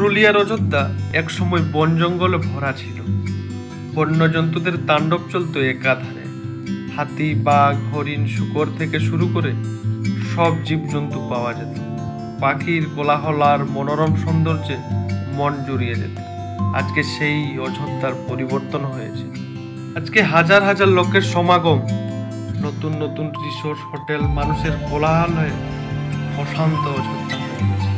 পুরুলিয়ার অযোধ্যা একসময় বন জঙ্গলে ভরা ছিল। বন্যজন্তুদের তাণ্ডব চলত একাধারে। হাতি, বাঘ, হরিণ, শূকর থেকে শুরু করে সব জীবজন্তু পাওয়া যেত। পাখির কোলাহল আর মনোরম সৌন্দর্যে মন জুড়িয়ে যেত। আজকে সেই অযোধ্যার পরিবর্তন হয়েছে। আজকে হাজার হাজার লোকের সমাগম, নতুন নতুন রিসোর্ট, হোটেল, মানুষের কোলাহল হয়ে অশান্ত অযোধ্যা হয়ে গেছে।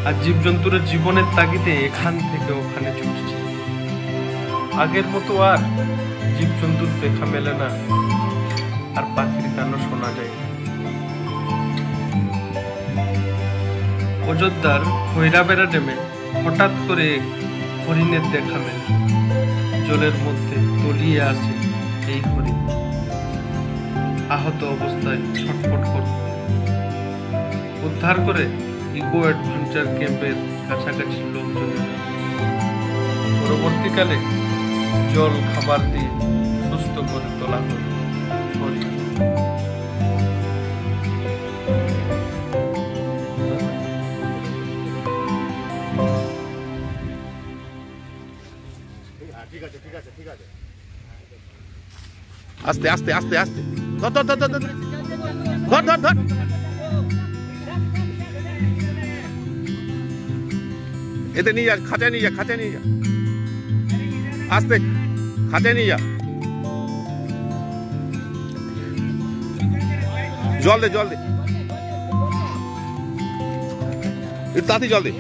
আর জীবজন্তুর জীবনের তাগিদে এখান থেকে ওখানে ছুটছে। আগের মতো আর জীবজন্তুর দেখা মেলে না, আর পাখির গানও শোনা যায় না। অযোধ্যার খৈরাবেড়া ড্যামে হঠাৎ করে হরিণের দেখা মেলে। জলের মধ্যে তলিয়ে আসে এই হরিণ, আহত অবস্থায় ছটফট করতে। উদ্ধার করে ইকো অ্যাডভেঞ্চার ক্যাম্পের কাছাকাছি লোকজন। পরবর্তীকালে জল, খাবার দিয়ে সুস্থ করে তোলা হয় হরিণ। আস্তে আস্তে আস্তে আস্তে ধর ধর ধর ধর ধর ধর ধর ধর। এতে নিয়ে যা, খাঁচায় নিয়ে যা, খাঁচায় নিয়ে যা, আস্তে খাঁচায় নিয়ে যা। জল দে, জল দে, একটু তাড়াতাড়ি জল দে।